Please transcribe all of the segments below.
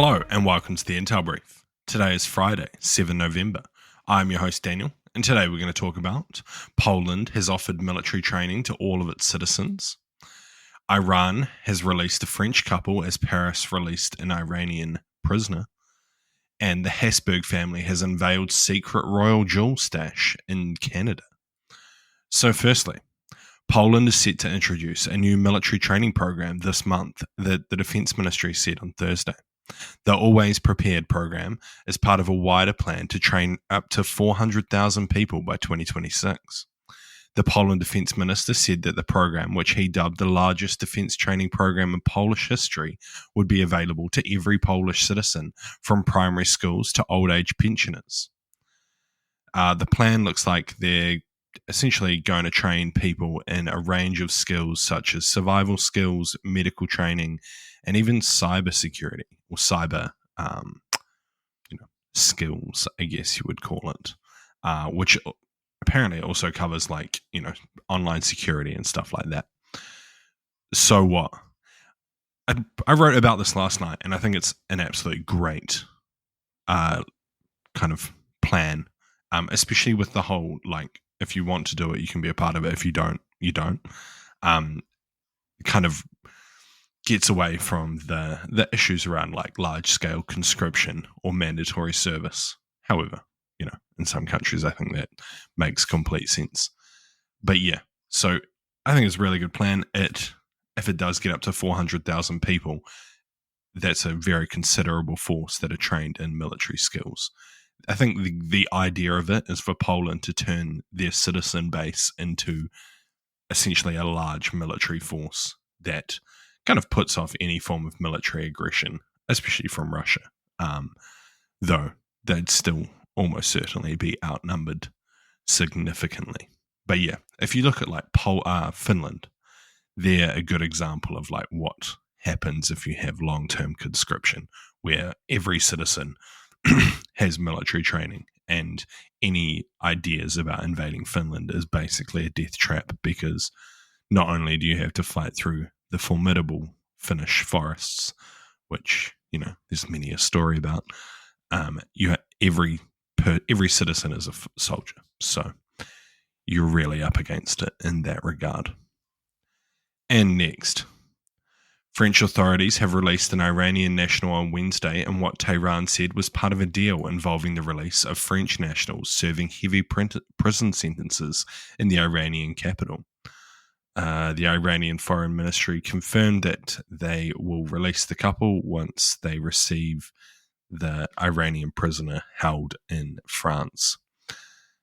Hello and welcome to the Intel Brief. Today is Friday, 7 November. I'm your host Daniel, and today we're going to talk about Poland has offered military training to all of its citizens. Iran has released a French couple as Paris released an Iranian prisoner. And the Habsburg family has unveiled secret royal jewel stash in Canada. So firstly, Poland is set to introduce a new military training program this month that the Defence Ministry said on Thursday. The Always Prepared program is part of a wider plan to train up to 400,000 people by 2026. The Poland Defence Minister said that the program, which he dubbed the largest defence training program in Polish history, would be available to every Polish citizen from primary schools to old age pensioners. The plan looks like they're essentially going to train people in a range of skills such as survival skills, medical training, and even cyber security or cyber skills, I guess you would call it, which apparently also covers online security and stuff like that. So what? I wrote about this last night, and I think it's an absolute great kind of plan, especially with the whole, if you want to do it, you can be a part of it. If you don't, you don't. Kind of gets away from the issues around large-scale conscription or mandatory service. However, in some countries, I think that makes complete sense. But yeah, so I think it's a really good plan. If it does get up to 400,000 people, that's a very considerable force that are trained in military skills. I think the idea of it is for Poland to turn their citizen base into essentially a large military force that kind of puts off any form of military aggression, especially from Russia, though they'd still almost certainly be outnumbered significantly. But yeah, if you look at Finland, they're a good example of what happens if you have long-term conscription, where every citizen has military training, and any ideas about invading Finland is basically a death trap, because not only do you have to fight through the formidable Finnish forests, which there's many a story about, every citizen is a soldier, so you're really up against it in that regard. And next, French authorities have released an Iranian national on Wednesday in what Tehran said was part of a deal involving the release of French nationals serving heavy prison sentences in the Iranian capital. The Iranian Foreign Ministry confirmed that they will release the couple once they receive the Iranian prisoner held in France.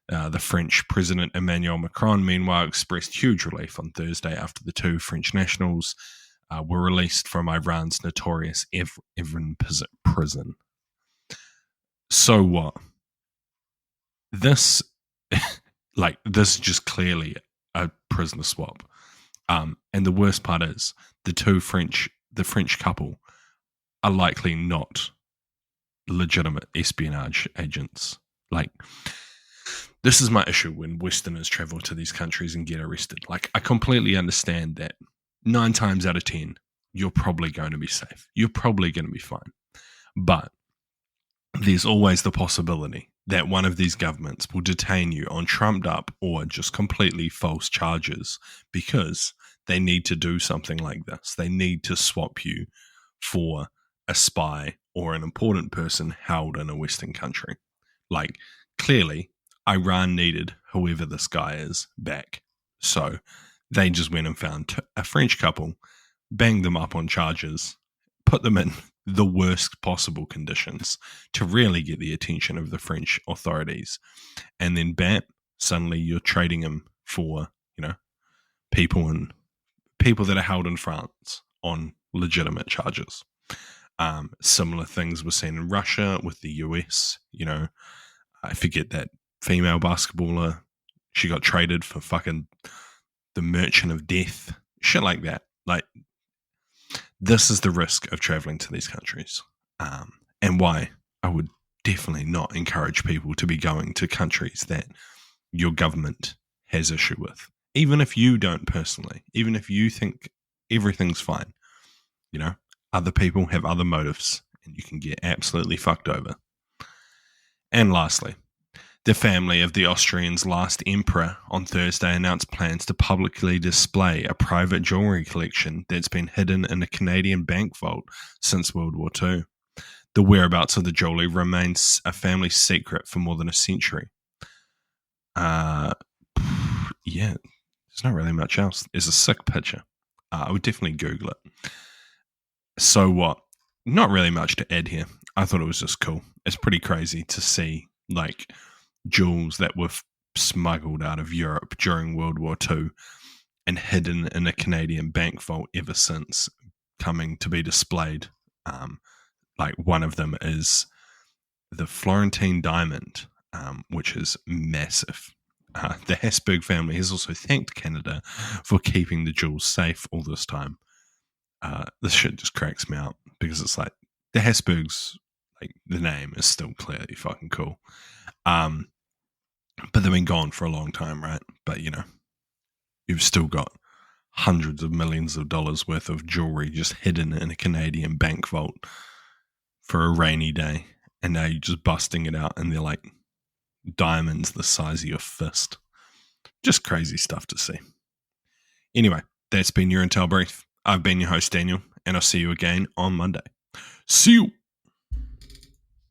The French President Emmanuel Macron, meanwhile, expressed huge relief on Thursday after the two French nationals were released from Iran's notorious Evin prison. So what? This is just clearly a prisoner swap. And the worst part is the French couple are likely not legitimate espionage agents. This is my issue when Westerners travel to these countries and get arrested. I completely understand that 9 times out of 10, you're probably going to be safe. You're probably going to be fine. But there's always the possibility that one of these governments will detain you on trumped up or just completely false charges because they need to do something like this. They need to swap you for a spy or an important person held in a Western country. Clearly, Iran needed whoever this guy is back. So they just went and found a French couple, banged them up on charges, put them in the worst possible conditions to really get the attention of the French authorities. And then bam, suddenly you're trading them for, people that are held in France on legitimate charges. Similar things were seen in Russia with the US. I forget that female basketballer, she got traded for fucking the Merchant of Death, shit like that. This is the risk of traveling to these countries, and why I would definitely not encourage people to be going to countries that your government has issue with, even if you don't personally, even if you think everything's fine. Other people have other motives, and you can get absolutely fucked over. And lastly, the family of the Austrians' last emperor on Thursday announced plans to publicly display a private jewellery collection that's been hidden in a Canadian bank vault since World War II. The whereabouts of the jewellery remains a family secret for more than a century. Yeah, there's not really much else. There's a sick picture. I would definitely Google it. So what? Not really much to add here. I thought it was just cool. It's pretty crazy to see like jewels that were smuggled out of Europe during World War II and hidden in a Canadian bank vault ever since coming to be displayed. Like one of them is the Florentine diamond, which is massive. The Habsburg family has also thanked Canada for keeping the jewels safe all this time. This shit just cracks me up because it's like the Habsburgs, like the name is still clearly fucking cool. But they've been gone for a long time, right? But you know, you've still got hundreds of millions of dollars worth of jewelry just hidden in a Canadian bank vault for a rainy day. And now you're just busting it out and they're like diamonds the size of your fist. Just crazy stuff to see. Anyway, that's been your Intel Brief. I've been your host, Daniel, and I'll see you again on Monday. See you.